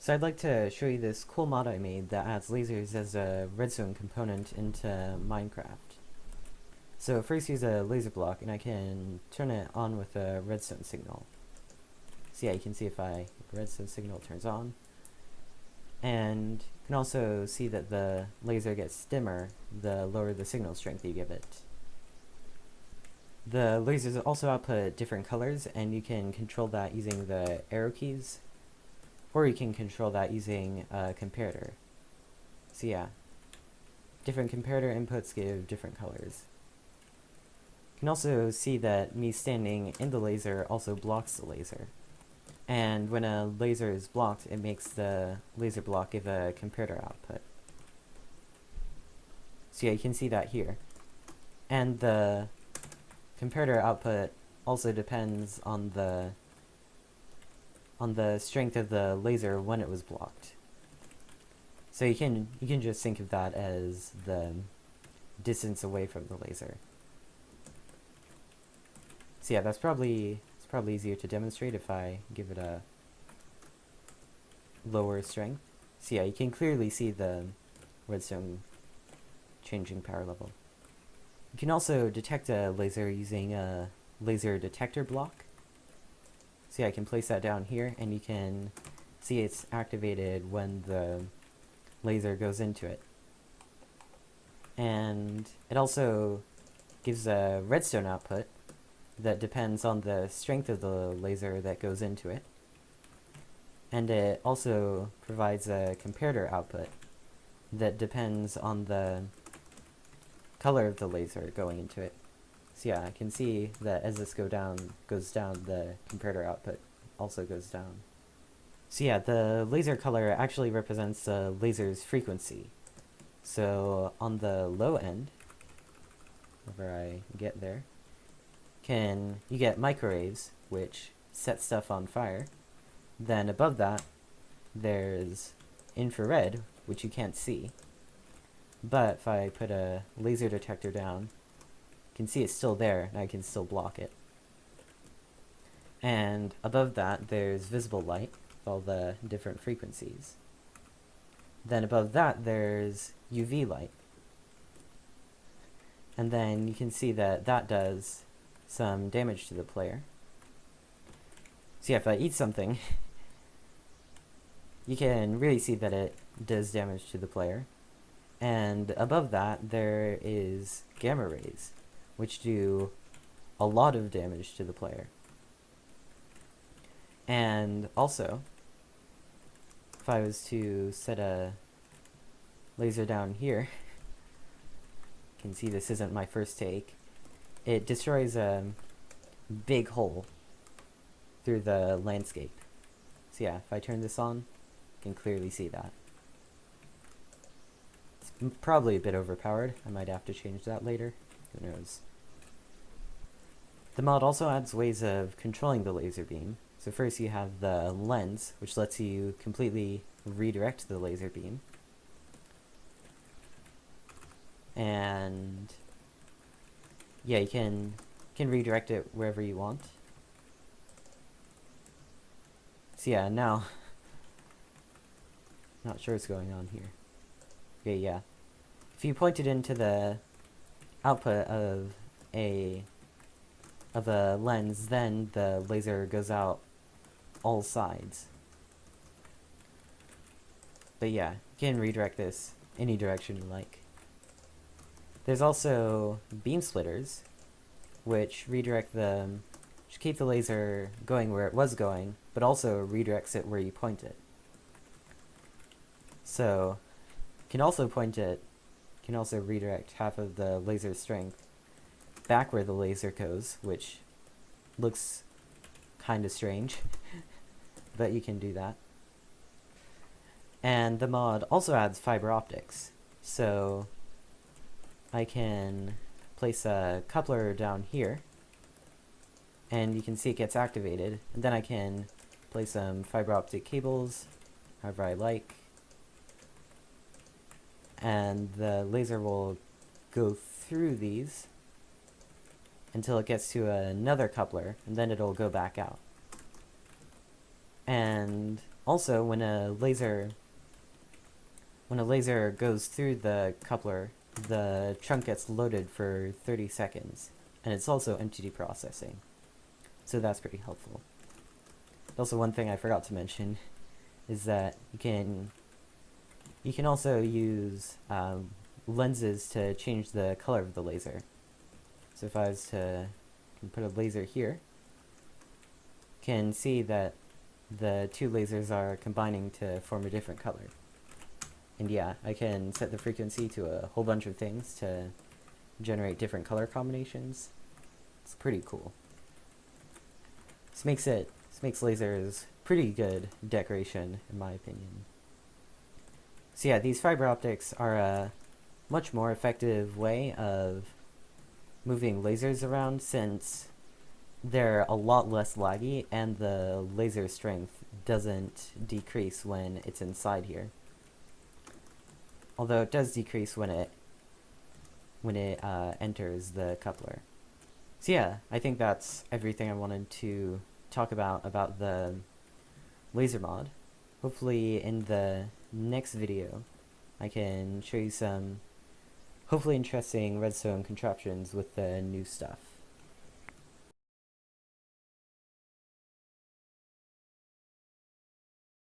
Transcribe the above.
So I'd like to show you this cool mod I made that adds lasers as a redstone component into Minecraft. So first use a laser block and I can turn it on with a redstone signal. So yeah, you can see if the redstone signal turns on. And you can also see that the laser gets dimmer the lower the signal strength you give it. The lasers also output different colors, and you can control that using the arrow keys, or you can control that using a comparator. So yeah, different comparator inputs give different colors. You can also see that me standing in the laser also blocks the laser. And when a laser is blocked, it makes the laser block give a comparator output. So yeah, you can see that here. And the comparator output also depends on the strength of the laser when it was blocked. So you can just think of that as the distance away from the laser. So yeah, it's probably easier to demonstrate if I give it a lower strength. So yeah, you can clearly see the redstone changing power level. You can also detect a laser using a laser detector block. So yeah, I can place that down here, and you can see it's activated when the laser goes into it. And it also gives a redstone output that depends on the strength of the laser that goes into it. And it also provides a comparator output that depends on the color of the laser going into it. So yeah, I can see that as this goes down, the comparator output also goes down. So yeah, the laser color actually represents the laser's frequency. So on the low end, whenever I get there, you get microwaves, which set stuff on fire. Then above that, there's infrared, which you can't see. But if I put a laser detector down, you can see it's still there, and I can still block it. And above that, there's visible light with all the different frequencies. Then above that, there's UV light. And then you can see that that does some damage to the player. So yeah, if I eat something, you can really see that it does damage to the player. And above that, there is gamma rays, which do a lot of damage to the player. And also, if I was to set a laser down here, you can see this isn't my first take, it destroys a big hole through the landscape. So yeah, if I turn this on, you can clearly see that. It's probably a bit overpowered. I might have to change that later. Who knows? The mod also adds ways of controlling the laser beam. So first you have the lens, which lets you completely redirect the laser beam. And yeah, you can redirect it wherever you want. So yeah, now not sure what's going on here. Okay, yeah. If you point it into the output of a lens, then the laser goes out all sides. But yeah, you can redirect this any direction you like. There's also beam splitters, which keep the laser going where it was going, but also redirects it where you point it. So, you can also redirect half of the laser strength back where the laser goes, which looks kind of strange, but you can do that. And the mod also adds fiber optics, so I can place a coupler down here, and you can see it gets activated, and then I can place some fiber optic cables however I like, and the laser will go through these until it gets to another coupler, and then it'll go back out. And Also, when a laser goes through the coupler, the chunk gets loaded for 30 seconds, and it's also MTD processing, so that's pretty helpful. Also, one thing I forgot to mention is that you can also use lenses to change the color of the laser. So if I was to put a laser here, you can see that the two lasers are combining to form a different color. And yeah, I can set the frequency to a whole bunch of things to generate different color combinations. It's pretty cool. This makes lasers pretty good decoration, in my opinion. So yeah, these fiber optics are a much more effective way of moving lasers around, since they're a lot less laggy and the laser strength doesn't decrease when it's inside here. Although it does decrease when it enters the coupler. So yeah, I think that's everything I wanted to talk about the laser mod. Hopefully in the next video I can show you some hopefully interesting redstone contraptions with the new stuff.